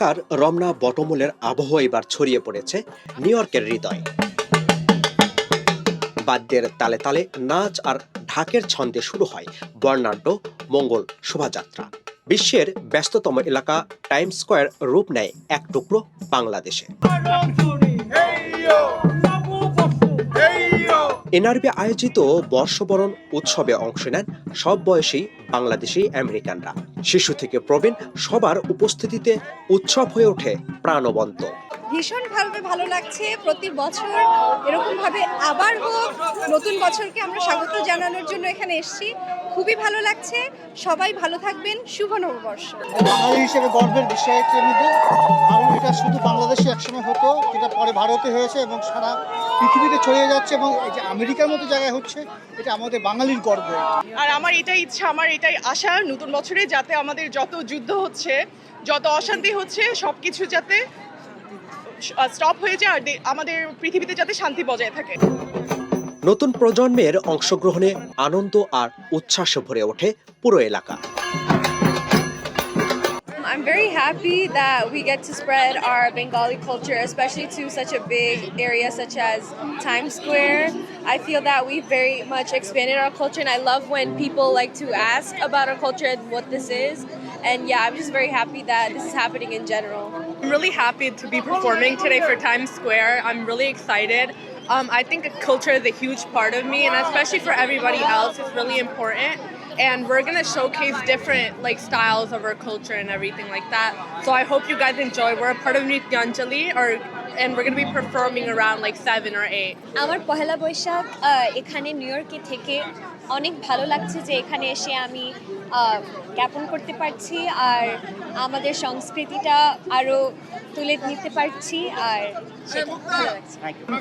ঢাকার রমনা বটমূলের আবহাওয়া এবার ছড়িয়ে পড়েছে নিউ ইয়র্কের হৃদয়ে। বাদ্যের তালে তালে নাচ আর ঢাকের ছন্দে শুরু হয় বর্ণাঢ্য মঙ্গল শোভাযাত্রা। বিশ্বের ব্যস্ততম এলাকা টাইমস স্কয়ার রূপ নেয় এক টুকরো বাংলাদেশে। এনআরবি আয়োজিত বর্ষবরণ উৎসবে অংশ নেন সব বয়সী বাংলাদেশি আমেরিকানরা। শিশু থেকে প্রবীণ সবার উপস্থিতিতে উৎসব হয়ে ওঠে প্রাণবন্ত। ভীষণ ভালো লাগছে। প্রতি বছর এরকম ভাবে আবার হোক, নতুন বছরকে আমরা স্বাগত জানানোর জন্য এখানে এসেছি। খুবই ভালো লাগছে। সবাই ভালো থাকবেন। শুভ নববর্ষ। বাঙালি হিসেবে গর্বের বিষয় কারণ এটা শুধু বাংলাদেশে একসময় হতো, এটা পরে ভারতে হয়েছে এবং সারা পৃথিবীতে ছড়িয়ে যাচ্ছে এবং এই যে আমেরিকার মতো জায়গায় হচ্ছে, এটা আমাদের বাঙালির গর্ব। আর আমার এটাই ইচ্ছা, আমার এটাই আশা নতুন বছরে যাতে আমাদের যত যুদ্ধ হচ্ছে, যত অশান্তি হচ্ছে, সবকিছু যাতে স্টপ হয়ে যায় আর আমাদের পৃথিবীতে যাতে শান্তি বজায় থাকে। নতুন প্রজন্মের অংশগ্রহণে আনন্দ আর উচ্ছ্বাসে ভরে ওঠে পুরো এলাকা। I'm very happy that we get to spread our Bengali culture, especially to such a big area such as Times Square. I feel that we've very much expanded our culture, and I love when people like to ask about our culture and what this is. And yeah, I'm just very happy that this is happening in general. I'm really happy to be performing today for Times Square. I'm really excited. I think culture is a huge part of me, and especially for everybody else, it's really important. And we're gonna showcase different styles of our culture and everything like that. So I hope you guys enjoy. We're a part of Nityanjali, and we're gonna be performing around 7 or 8. আমার পহেলা বৈশাখ এখানে new ইয়র্কে থেকে অনেক ভালো লাগছে যে এখানে এসে আমি জ্ঞাপন করতে পারছি আর আমাদের সংস্কৃতিটা আরো তুলে নিতে পারছি আর সেটা ভালো লাগছে।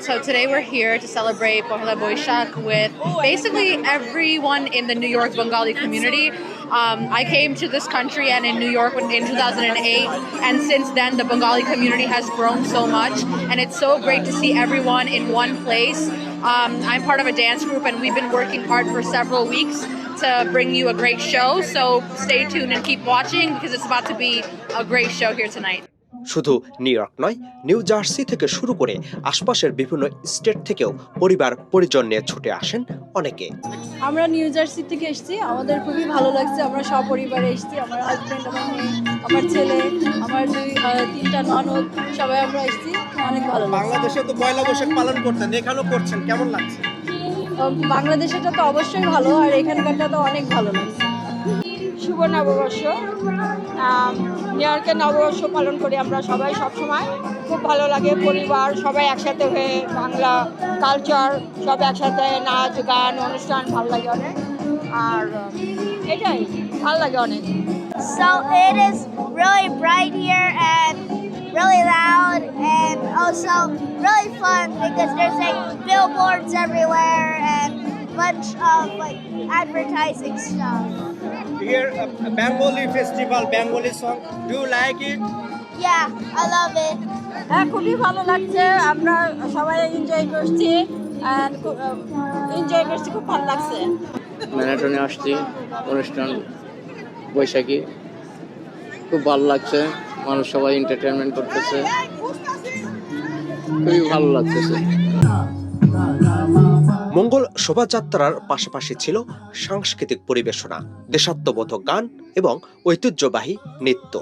So today we're here to celebrate Pohela Boishakh with basically everyone in the New York Bengali community. I came to this country and in New York in 2008, and since then the Bengali community has grown so much, and it's so great to see everyone in one place. I'm part of a dance group, and we've been working hard for several weeks to bring you a great show, so stay tuned and keep watching because it's about to be a great show here tonight. শুধু new York নয়, new jersey থেকে শুরু করে আশপাশের বিভিন্ন state থেকেও পরিবার পরিজন নিয়ে ছুটে আসেন অনেকে। আমরা নিউ জার্সি থেকে এসেছি, আমাদের খুবই ভালো লাগছে। আমরা সপরিবারে এসেছি, আমার হাজব্যান্ড, আমার মেয়ে, আমার ছেলে, আমার তিনটা ননদ, সবাই আমরা এসেছি। অনেক ভালো লাগছে। বাংলাদেশে তো পয়লা বৈশাখ পালন করতেন, এখানেও করছেন, কেমন লাগছে? বাংলাদেশেটা তো অবশ্যই ভালো, আর এখানকারটা তো অনেক ভালো লাগছে। শুভ নববর্ষ। নিউ ইয়র্কের নববর্ষ পালন করি আমরা সবাই সবসময়। খুব ভালো লাগে, পরিবার সবাই একসাথে হয়ে বাংলা কালচার সব একসাথে, নাচ গান অনুষ্ঠান ভালো লাগে অনেক, আর এটাই ভালো লাগে অনেক। So it is really bright here and really loud and also really fun because there's billboards everywhere and a bunch of advertising stuff. Here a Bengali festival, Bengali song. Do you like it? Yeah, I love it. হ্যাঁ, খুবই ভালো লাগছে। আমরা সবাই enjoy করছি, খুব ভালো লাগছে। ম্যানহাটনে আসছি, অনুষ্ঠান বৈশাখী, খুব ভালো লাগছে। মানুষ সবাই এন্টারটেনমেন্ট করতেছে, খুবই ভালো লাগতেছে। মঙ্গল শোভাযাত্রার পাশাপাশি ছিল সাংস্কৃতিক পরিবেশনা, দেশাত্মবোধক গান এবং ঐতিহ্যবাহী নৃত্য।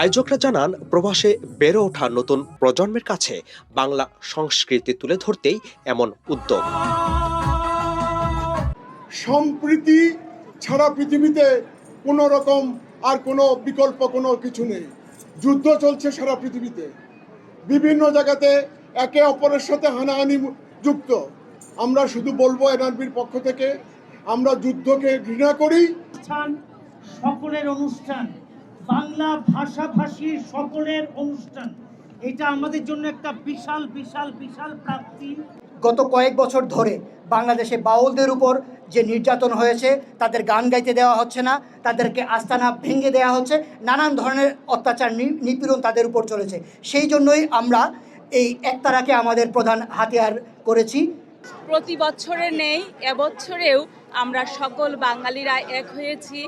আয়োজকরা জানান, প্রবাসে বেড়ে ওঠা নতুন প্রজন্মের কাছে বাংলা সংস্কৃতি তুলে ধরতেই এমন উদ্যোগ। সম্প্রীতি ছাড়া পৃথিবীতে কোনো রকম আর কোনো বিকল্প কোনো কিছু নেই। যুদ্ধ চলছে সারা পৃথিবীতে, বিভিন্ন জায়গাতে একে অপরের সাথে হানাহানি যুক্ত। আমরা শুধু বলবো এনআরবির পক্ষ থেকে, আমরা যুদ্ধকে ঘৃণা করি। সকলের অনুষ্ঠান, বাংলা ভাষাভাষীর সকলের অনুষ্ঠান, এটা আমাদের জন্য একটা বিশাল বিশাল বিশাল প্রাপ্তি। গত কয়েক বছর ধরে বাংলাদেশে বাউলদের উপর যে নির্যাতন হয়েছে, তাদের গান গাইতে দেওয়া হচ্ছে না, তাদেরকে আস্তানা ভেঙে দেওয়া হচ্ছে, নানান ধরনের অত্যাচার নিপীড়ন তাদের উপর চলেছে। সেই জন্যই আমরা এই একতারাকে আমাদের প্রধান হাতিয়ার করেছি প্রতি বছরে নেই, এবছরেও আমরা সকল বাঙালিরা এক হয়েছি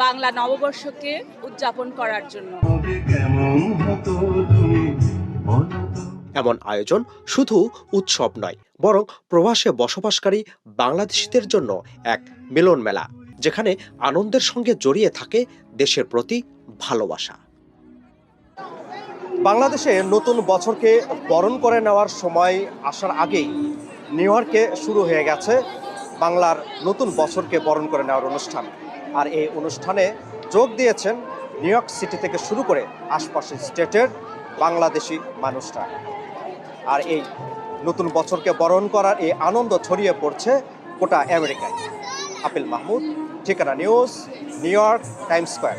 বাংলা নববর্ষকে উদযাপন করার জন্য। এমন আয়োজন শুধু উৎসব নয়, বরং প্রবাসে বসবাসকারী বাংলাদেশিদের জন্য এক মিলন মেলা, যেখানে আনন্দের সঙ্গে জড়িয়ে থাকে দেশের প্রতি ভালোবাসা। বাংলাদেশে নতুন বছরকে বরণ করে নেওয়ার সময় আসার আগেই নিউ ইয়র্কে শুরু হয়ে গেছে বাংলার নতুন বছরকে বরণ করে নেওয়ার অনুষ্ঠান। আর এই অনুষ্ঠানে যোগ দিয়েছেন নিউ ইয়র্ক সিটি থেকে শুরু করে আশপাশের স্টেটের বাংলাদেশি মানুষরা। আর এই নতুন বছরকে বরণ করার এই আনন্দ ছড়িয়ে পড়ছে গোটা আমেরিকায়। আপিল মাহমুদ, ঠিকানা news, new York, Times square.